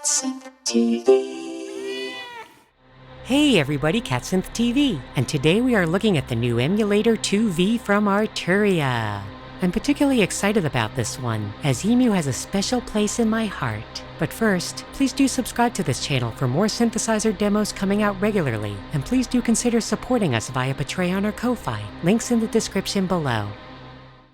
CatSynth TV. Hey everybody, CatSynth TV, and today we are looking at the new Emulator II V from Arturia. I'm particularly excited about this one, as E-MU has a special place in my heart. But first, please do subscribe to this channel for more synthesizer demos coming out regularly, and please do consider supporting us via Patreon or Ko-Fi, links in the description below.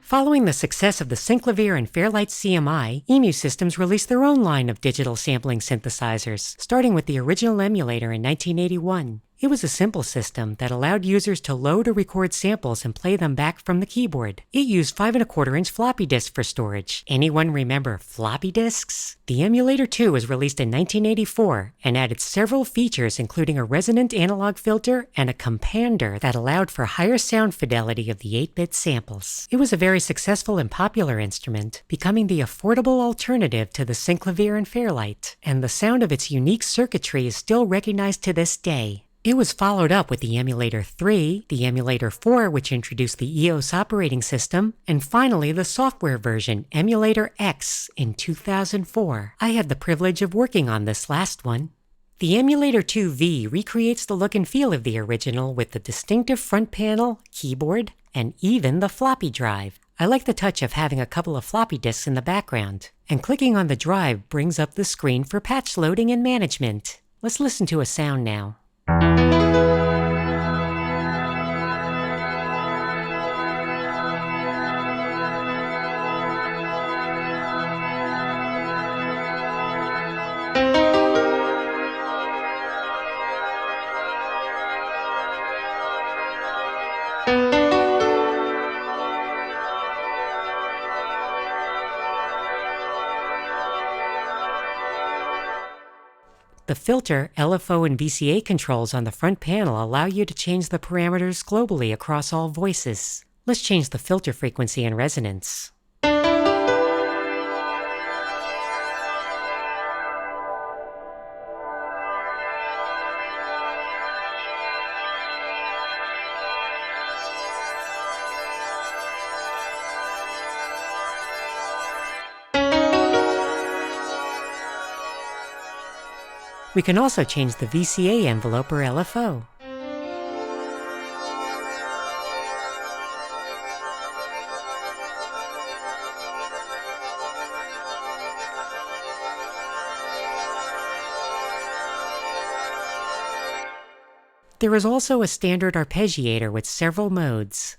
Following the success of the Synclavier and Fairlight CMI, E-MU Systems released their own line of digital sampling synthesizers, starting with the original emulator in 1981. It was a simple system that allowed users to load or record samples and play them back from the keyboard. It used 5¼ floppy disk for storage. Anyone remember floppy disks? The Emulator II was released in 1984 and added several features including a resonant analog filter and a compander that allowed for higher sound fidelity of the 8-bit samples. It was a very successful and popular instrument, becoming the affordable alternative to the Synclavier and Fairlight, and the sound of its unique circuitry is still recognized to this day. It was followed up with the Emulator III, the Emulator IV, which introduced the EOS operating system, and finally the software version, Emulator X, in 2004. I had the privilege of working on this last one. The Emulator II V recreates the look and feel of the original with the distinctive front panel, keyboard, and even the floppy drive. I like the touch of having a couple of floppy disks in the background, and clicking on the drive brings up the screen for patch loading and management. Let's listen to a sound now. The filter, LFO, and VCA controls on the front panel allow you to change the parameters globally across all voices. Let's change the filter frequency and resonance. We can also change the VCA envelope or LFO. There is also a standard arpeggiator with several modes.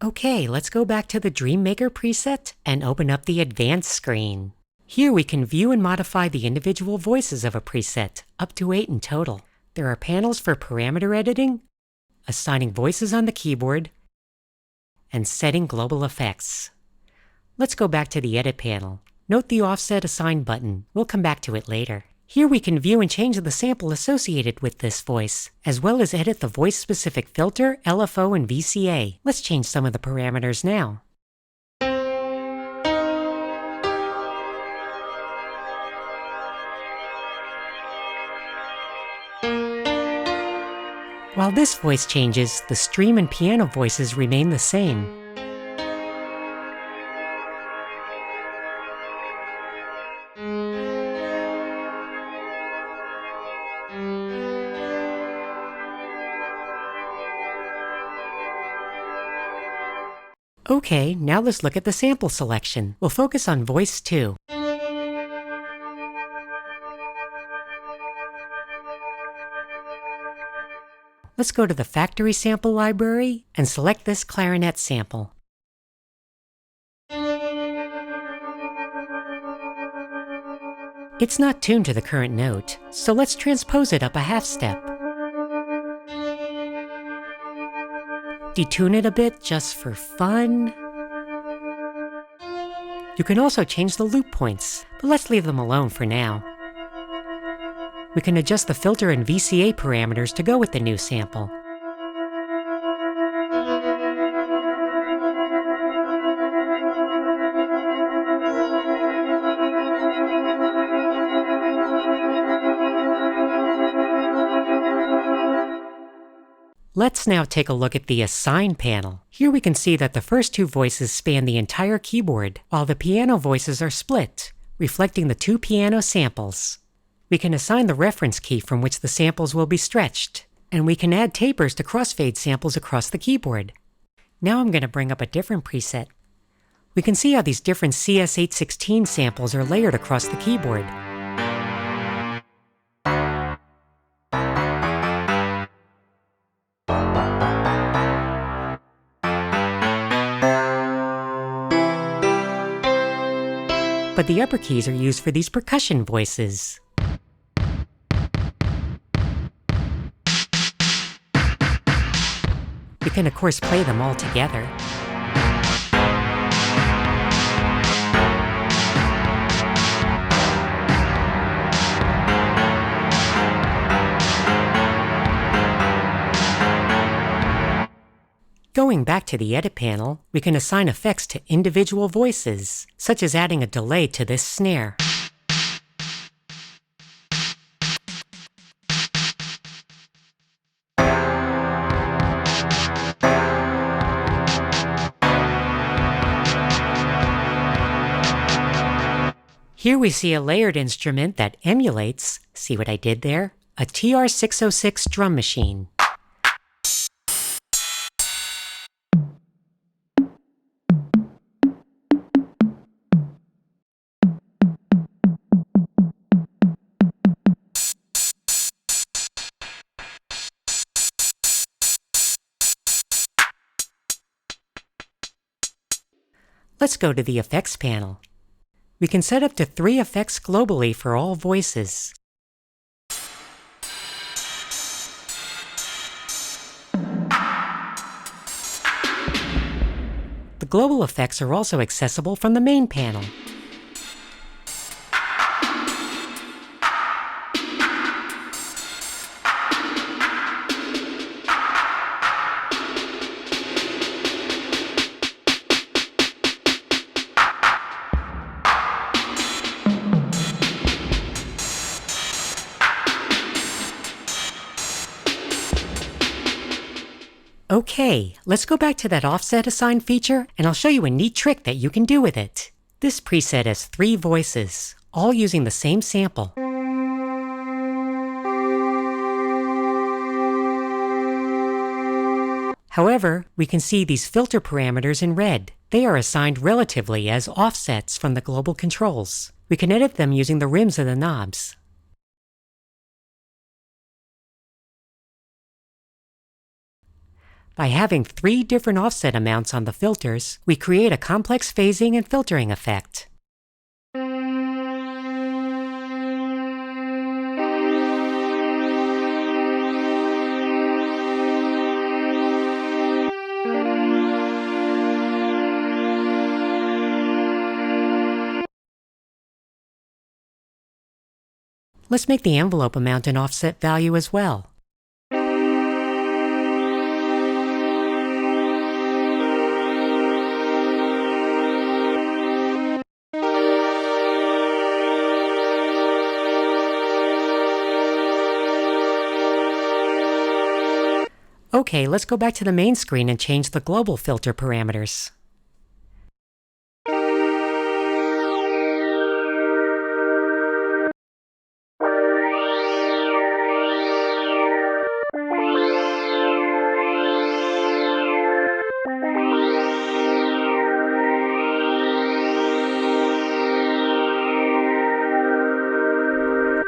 Okay, let's go back to the Dreammaker preset and open up the Advanced screen. Here we can view and modify the individual voices of a preset, up to 8 in total. There are panels for parameter editing, assigning voices on the keyboard, and setting global effects. Let's go back to the Edit panel. Note the Offset Assign button. We'll come back to it later. Here we can view and change the sample associated with this voice, as well as edit the voice-specific filter, LFO, and VCA. Let's change some of the parameters now. While this voice changes, the stream and piano voices remain the same. Okay, now let's look at the sample selection. We'll focus on voice 2. Let's go to the factory sample library and select this clarinet sample. It's not tuned to the current note, so let's transpose it up a half step. Detune it a bit just for fun. You can also change the loop points, but let's leave them alone for now. We can adjust the filter and VCA parameters to go with the new sample. Let's now take a look at the Assign panel. Here we can see that the first two voices span the entire keyboard, while the piano voices are split, reflecting the two piano samples. We can assign the reference key from which the samples will be stretched, and we can add tapers to crossfade samples across the keyboard. Now I'm going to bring up a different preset. We can see how these different CS816 samples are layered across the keyboard. But the upper keys are used for these percussion voices. We can of course play them all together. Going back to the Edit panel, we can assign effects to individual voices, such as adding a delay to this snare. Here we see a layered instrument that emulates, see what I did there? A TR-606 drum machine. Let's go to the Effects panel. We can set up to 3 effects globally for all voices. The global effects are also accessible from the main panel. Okay, let's go back to that offset assign feature, and I'll show you a neat trick that you can do with it. This preset has 3 voices, all using the same sample. However, we can see these filter parameters in red. They are assigned relatively as offsets from the global controls. We can edit them using the rims of the knobs. By having 3 different offset amounts on the filters, we create a complex phasing and filtering effect. Let's make the envelope amount an offset value as well. Okay, let's go back to the main screen and change the global filter parameters.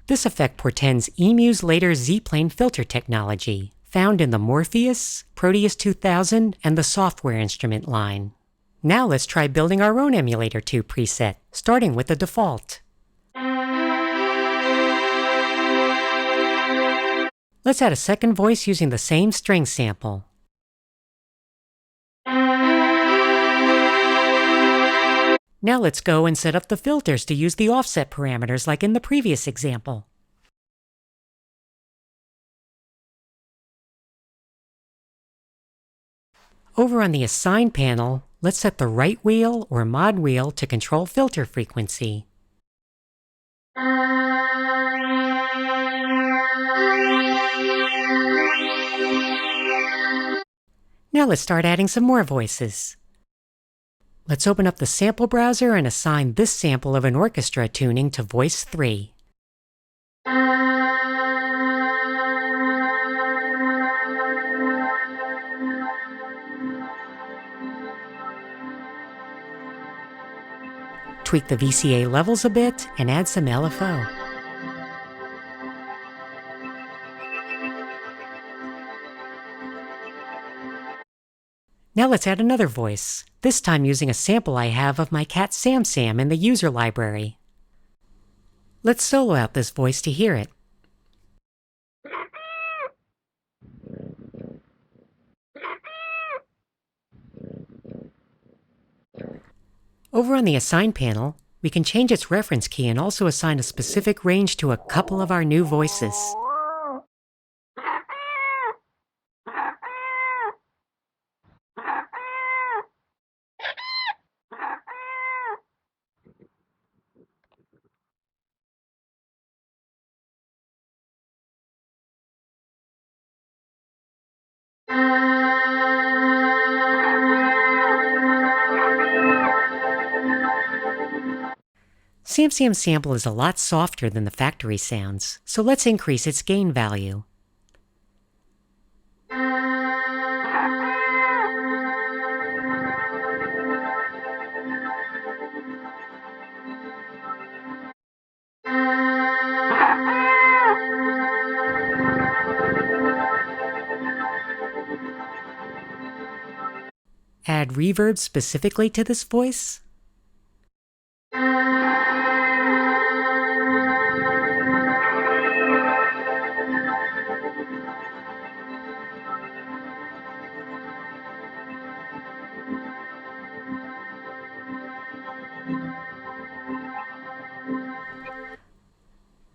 This effect portends E-MU's later Z-plane filter technology, found in the Morpheus, Proteus 2000, and the software instrument line. Now let's try building our own Emulator II preset, starting with the default. Let's add a second voice using the same string sample. Now let's go and set up the filters to use the offset parameters like in the previous example. Over on the Assign panel, let's set the right wheel or mod wheel to control filter frequency. Now let's start adding some more voices. Let's open up the sample browser and assign this sample of an orchestra tuning to voice 3. Tweak the VCA levels a bit and add some LFO. Now let's add another voice, this time using a sample I have of my cat Sam Sam in the user library. Let's solo out this voice to hear it. Over on the Assign panel, we can change its reference key and also assign a specific range to a couple of our new voices. Sam Sam's sample is a lot softer than the factory sounds, so let's increase its gain value. Add reverb specifically to this voice.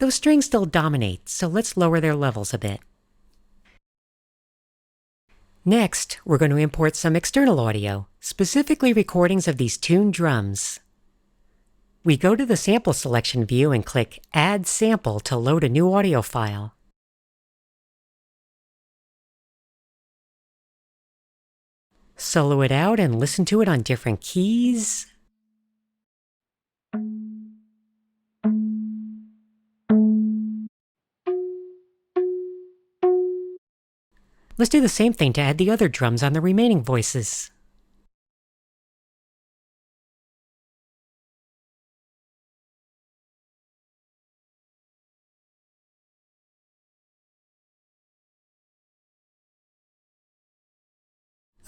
Those strings still dominate, so let's lower their levels a bit. Next, we're going to import some external audio, specifically recordings of these tuned drums. We go to the sample selection view and click Add Sample to load a new audio file. Solo it out and listen to it on different keys. Let's do the same thing to add the other drums on the remaining voices.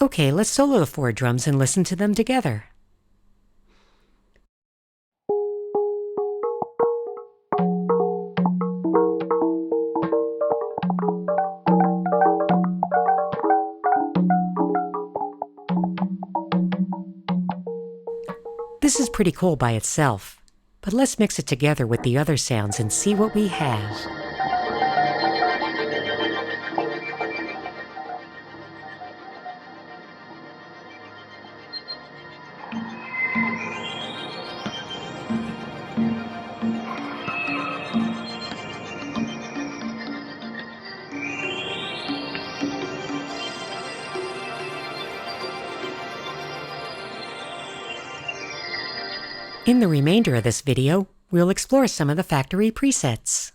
Okay, let's solo the 4 drums and listen to them together. This is pretty cool by itself, but let's mix it together with the other sounds and see what we have. In the remainder of this video, we'll explore some of the factory presets.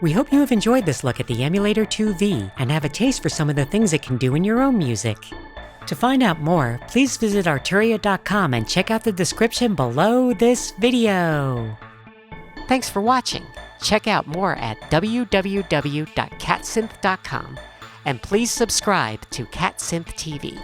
We hope you have enjoyed this look at the Emulator II V and have a taste for some of the things it can do in your own music. To find out more, please visit Arturia.com and check out the description below this video. Thanks for watching. Check out more at www.catsynth.com and please subscribe to CatSynth TV.